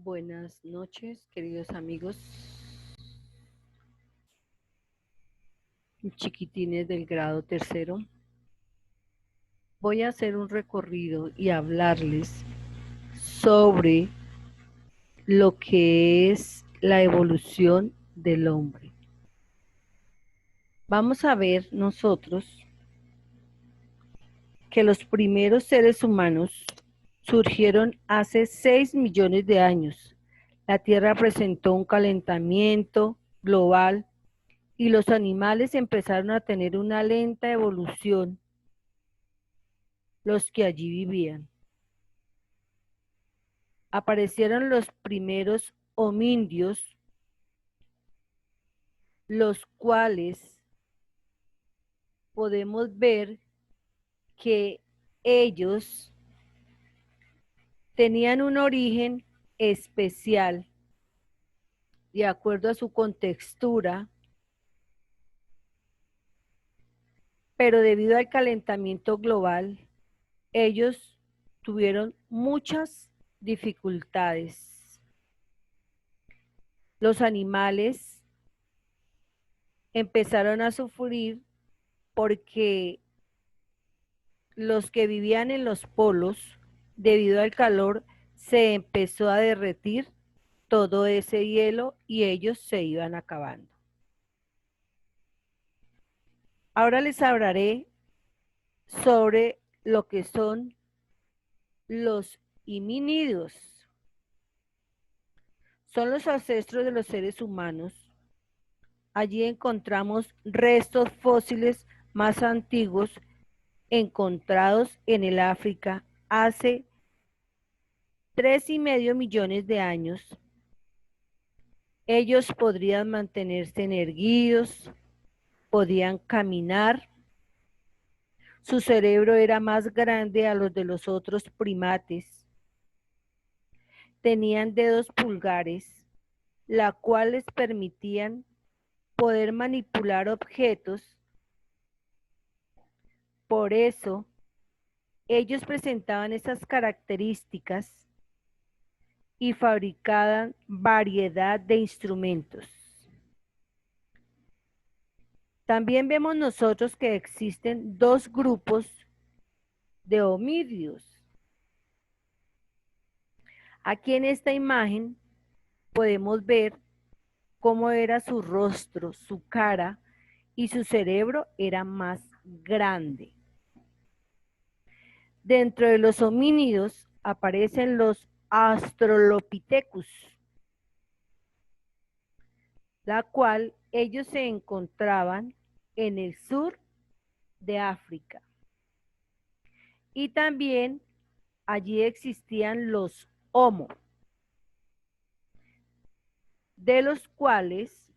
Buenas noches, queridos amigos, chiquitines del grado tercero. Voy a hacer un recorrido y hablarles sobre lo que es la evolución del hombre. Vamos a ver nosotros que los primeros seres humanos surgieron hace 6 millones de años. La Tierra presentó un calentamiento global y los animales empezaron a tener una lenta evolución, los que allí vivían. Aparecieron los primeros hominidos, los cuales podemos ver que ellos tenían un origen especial de acuerdo a su contextura, pero debido al calentamiento global, ellos tuvieron muchas dificultades. Los animales empezaron a sufrir porque los que vivían en los polos, debido al calor, se empezó a derretir todo ese hielo y ellos se iban acabando. Ahora les hablaré sobre lo que son los homínidos. Son los ancestros de los seres humanos. Allí encontramos restos fósiles más antiguos encontrados en el África hace 3,5 millones de años. Ellos podrían mantenerse erguidos, podían caminar. Su cerebro era más grande a los de los otros primates. Tenían dedos pulgares, la cual les permitían poder manipular objetos. Por eso, ellos presentaban esas características y fabricaban variedad de instrumentos. También vemos nosotros que existen dos grupos de homínidos. Aquí en esta imagen podemos ver cómo era su rostro, su cara y su cerebro era más grande. Dentro de los homínidos aparecen los Australopithecus, la cual ellos se encontraban en el sur de África. Y también allí existían los Homo, de los cuales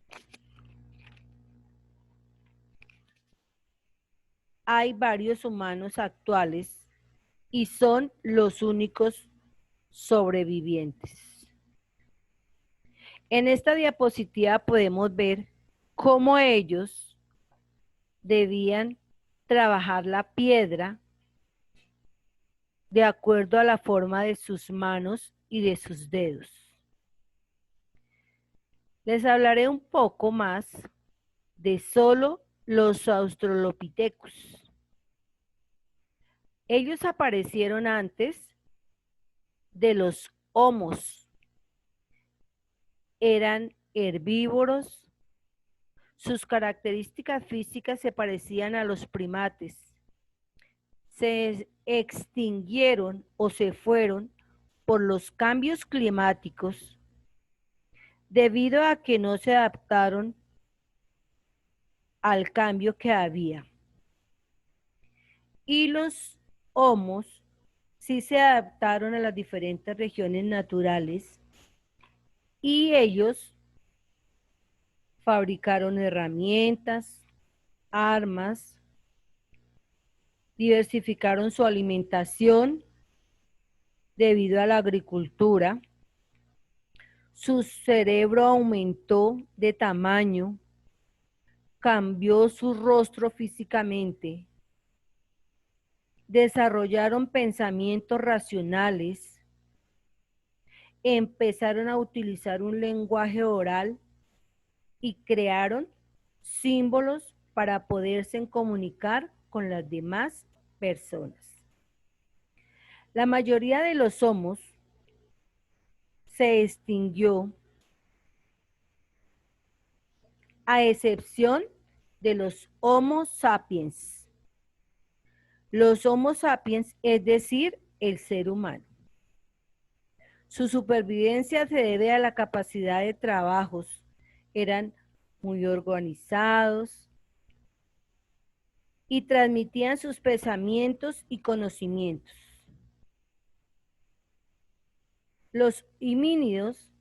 hay varios humanos actuales y son los únicos sobrevivientes. En esta diapositiva podemos ver cómo ellos debían trabajar la piedra de acuerdo a la forma de sus manos y de sus dedos. Les hablaré un poco más de solo los Australopithecus. Ellos aparecieron antes de los Homos. Eran herbívoros. Sus características físicas se parecían a los primates. Se extinguieron o se fueron por los cambios climáticos debido a que no se adaptaron al cambio que había. Y los homos sí se adaptaron a las diferentes regiones naturales y ellos fabricaron herramientas, armas, diversificaron su alimentación debido a la agricultura. Su cerebro aumentó de tamaño, cambió su rostro físicamente, desarrollaron pensamientos racionales. empezaron a utilizar un lenguaje oral y crearon símbolos para poderse comunicar con las demás personas. La mayoría de los homos se extinguió a excepción de los Homo sapiens. Los Homo sapiens, es decir, el ser humano. Su supervivencia se debe a la capacidad de trabajos. Eran muy organizados y transmitían sus pensamientos y conocimientos. Los homínidos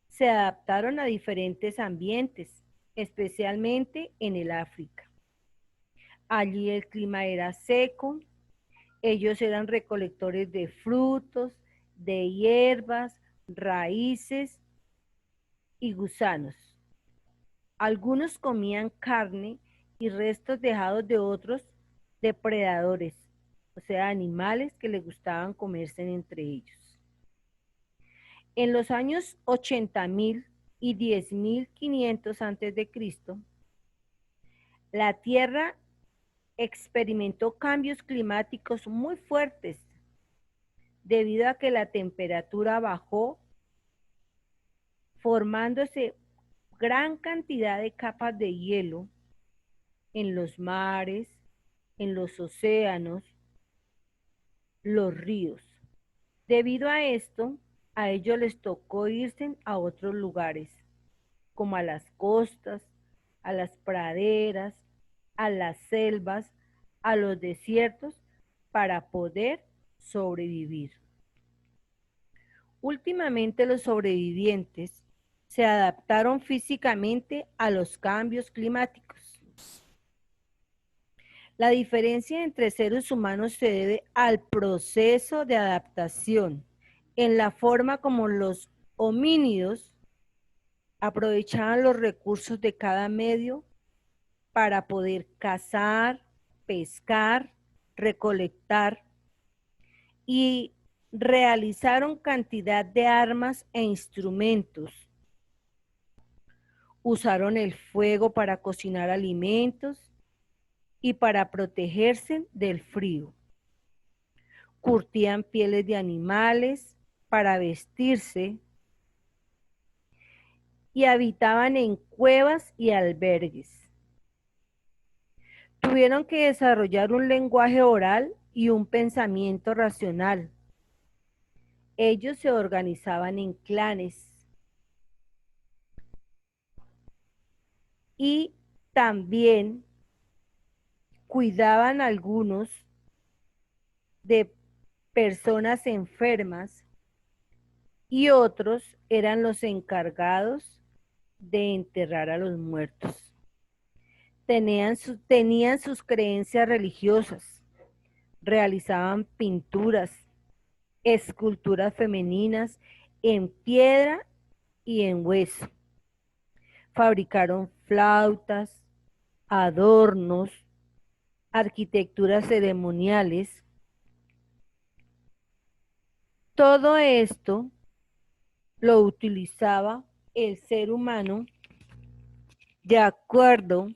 se adaptaron a diferentes ambientes, especialmente en el África. Allí el clima era seco, ellos eran recolectores de frutos, de hierbas, raíces y gusanos. Algunos comían carne y restos dejados de otros depredadores, o sea, animales que les gustaban comerse entre ellos. En los años 80.000 y 10.500 antes de Cristo, la Tierra experimentó cambios climáticos muy fuertes debido a que la temperatura bajó, formándose gran cantidad de capas de hielo en los mares, en los océanos, los ríos. Debido a esto, a ellos les tocó irse a otros lugares, como a las costas, a las praderas, a las selvas, a los desiertos, para poder sobrevivir. Últimamente los sobrevivientes se adaptaron físicamente a los cambios climáticos. La diferencia entre seres humanos se debe al proceso de adaptación, en la forma como los homínidos aprovechaban los recursos de cada medio para poder cazar, pescar, recolectar y realizaron cantidad de armas e instrumentos. Usaron el fuego para cocinar alimentos y para protegerse del frío. Curtían pieles de animales para vestirse y habitaban en cuevas y albergues. Tuvieron que desarrollar un lenguaje oral y un pensamiento racional. Ellos se organizaban en clanes y también cuidaban a algunos de personas enfermas y otros eran los encargados de enterrar a los muertos. Tenían sus creencias religiosas, realizaban pinturas, esculturas femeninas en piedra y en hueso. Fabricaron flautas, adornos, arquitecturas ceremoniales. Todo esto lo utilizaba el ser humano de acuerdo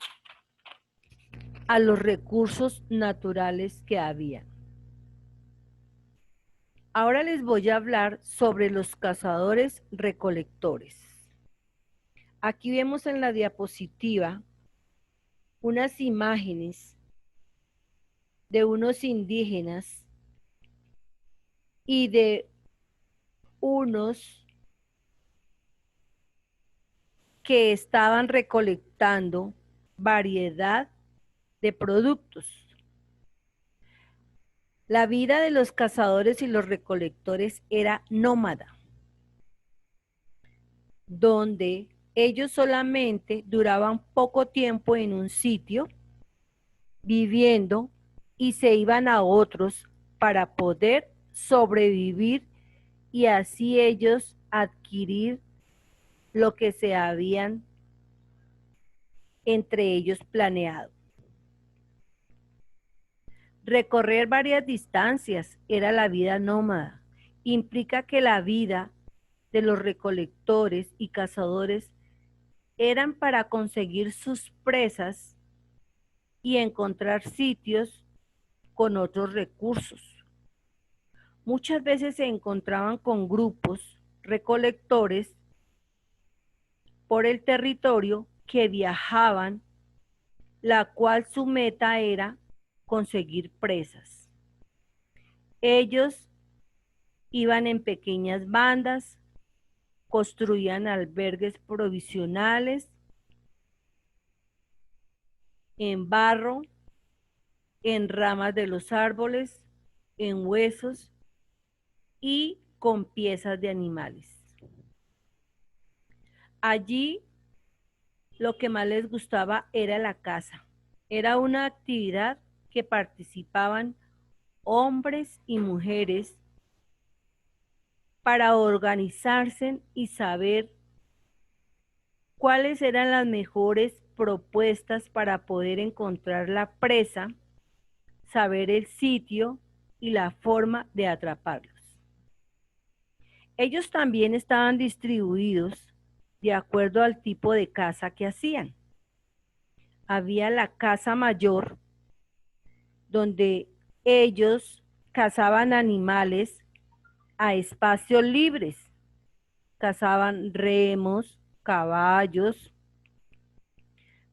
a los recursos naturales que había. Ahora les voy a hablar sobre los cazadores recolectores. Aquí vemos en la diapositiva unas imágenes de unos indígenas y de unos que estaban recolectando variedad de productos. La vida de los cazadores y los recolectores era nómada, donde ellos solamente duraban poco tiempo en un sitio viviendo y se iban a otros para poder sobrevivir y así ellos adquirir lo que se habían entre ellos planeado. Recorrer varias distancias era la vida nómada. Implica que la vida de los recolectores y cazadores eran para conseguir sus presas y encontrar sitios con otros recursos. Muchas veces se encontraban con grupos recolectores por el territorio que viajaban, la cual su meta era conseguir presas. Ellos iban en pequeñas bandas, construían albergues provisionales en barro, en ramas de los árboles, en huesos y con piezas de animales. Allí lo que más les gustaba era la caza. Era una actividad que participaban hombres y mujeres para organizarse y saber cuáles eran las mejores propuestas para poder encontrar la presa, saber el sitio y la forma de atraparlos. Ellos también estaban distribuidos de acuerdo al tipo de caza que hacían. Había la caza mayor, donde ellos cazaban animales a espacios libres, cazaban remos, caballos,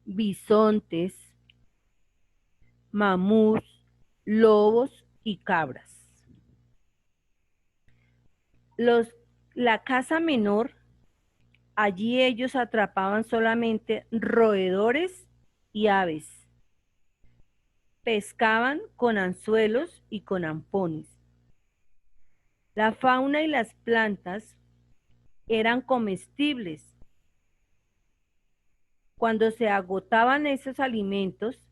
bisontes, mamuts, lobos y cabras. La caza menor, allí ellos atrapaban solamente roedores y aves. Pescaban con anzuelos y con ampones. La fauna y las plantas eran comestibles. Cuando se agotaban esos alimentos,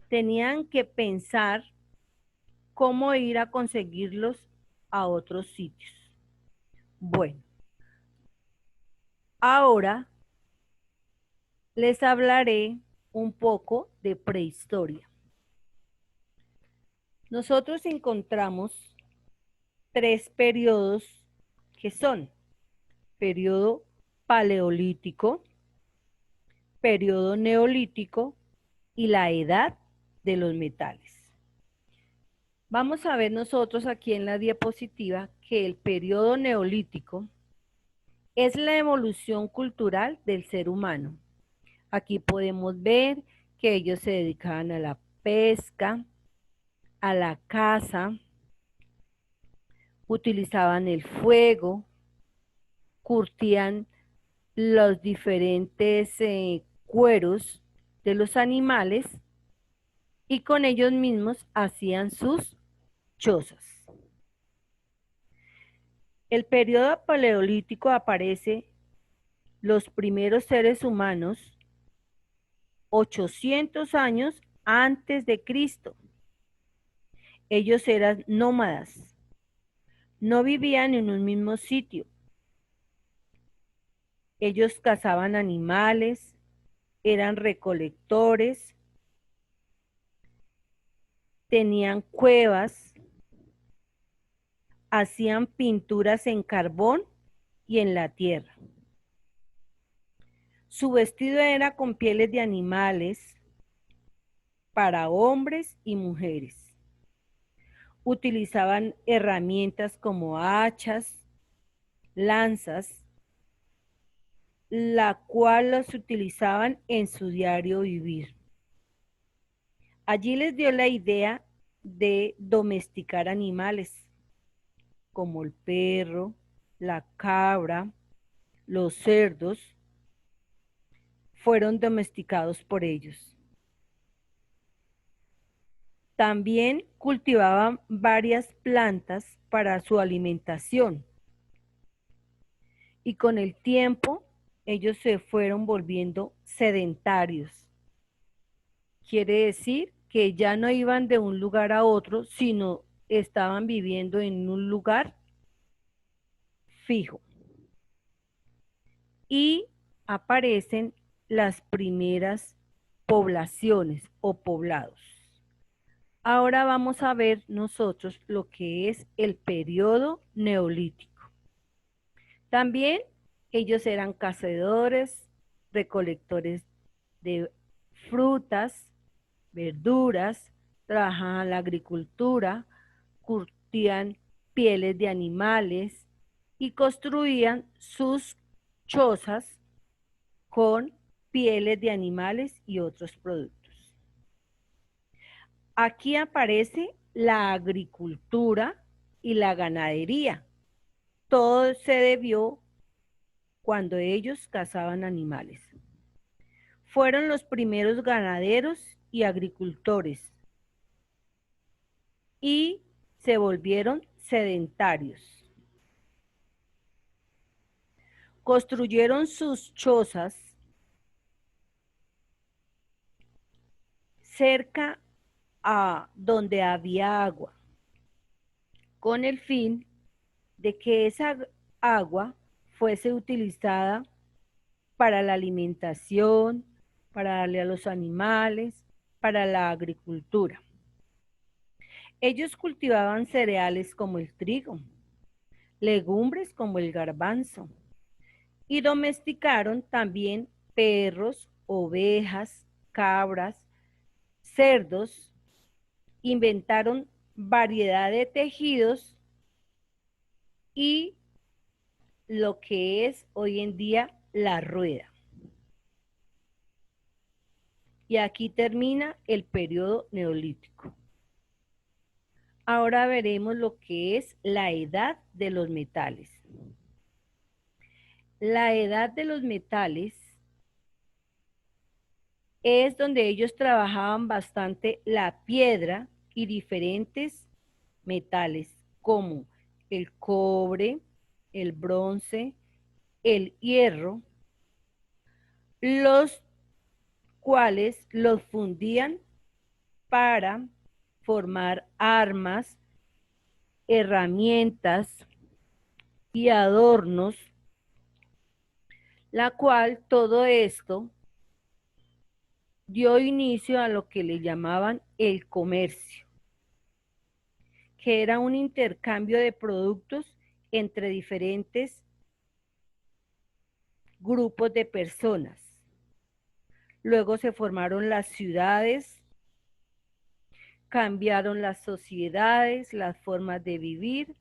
tenían que pensar cómo ir a conseguirlos a otros sitios. Bueno, ahora les hablaré un poco de prehistoria. Nosotros encontramos 3 periodos que son periodo paleolítico, periodo neolítico y la edad de los metales. Vamos a ver nosotros aquí en la diapositiva que el periodo neolítico es la evolución cultural del ser humano. Aquí podemos ver que ellos se dedicaban a la pesca, a la caza, utilizaban el fuego, curtían los diferentes cueros de los animales y con ellos mismos hacían sus chozas. El periodo paleolítico aparece los primeros seres humanos 800 años antes de Cristo. Ellos eran nómadas, no vivían en un mismo sitio. Ellos cazaban animales, eran recolectores, tenían cuevas, hacían pinturas en carbón y en la tierra. Su vestido era con pieles de animales para hombres y mujeres. Utilizaban herramientas como hachas, lanzas, la cual los utilizaban en su diario vivir. Allí les dio la idea de domesticar animales como el perro, la cabra, los cerdos, fueron domesticados por ellos. También cultivaban varias plantas para su alimentación. Y con el tiempo, ellos se fueron volviendo sedentarios. Quiere decir que ya no iban de un lugar a otro, sino estaban viviendo en un lugar fijo. Y aparecen las primeras poblaciones o poblados. Ahora vamos a ver nosotros lo que es el periodo neolítico. También ellos eran cazadores, recolectores de frutas, verduras, trabajaban la agricultura, curtían pieles de animales y construían sus chozas con pieles de animales y otros productos. Aquí aparece la agricultura y la ganadería. Todo se debió cuando ellos cazaban animales. Fueron los primeros ganaderos y agricultores y se volvieron sedentarios. Construyeron sus chozas cerca a donde había agua, con el fin de que esa agua fuese utilizada para la alimentación, para darle a los animales, para la agricultura. Ellos cultivaban cereales como el trigo, legumbres como el garbanzo, y domesticaron también perros, ovejas, cabras, cerdos, inventaron variedad de tejidos y lo que es hoy en día la rueda. Y aquí termina el periodo neolítico. Ahora veremos lo que es la edad de los metales. La edad de los metales es donde ellos trabajaban bastante la piedra y diferentes metales como el cobre, el bronce, el hierro, los cuales los fundían para formar armas, herramientas y adornos, la cual todo esto dio inicio a lo que le llamaban el comercio, que era un intercambio de productos entre diferentes grupos de personas. Luego se formaron las ciudades, cambiaron las sociedades, las formas de vivir.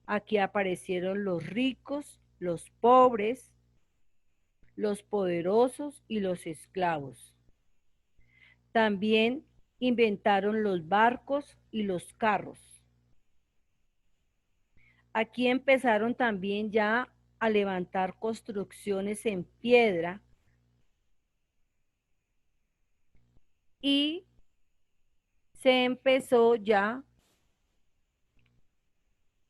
Aquí aparecieron los ricos, los pobres, los poderosos y los esclavos. También inventaron los barcos y los carros. Aquí empezaron también ya a levantar construcciones en piedra y se empezó ya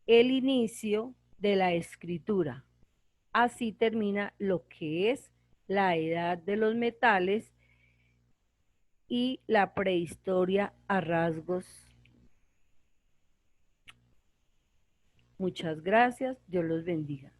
el inicio de la escritura. Así termina lo que es la edad de los metales y la prehistoria a rasgos. Muchas gracias, Dios los bendiga.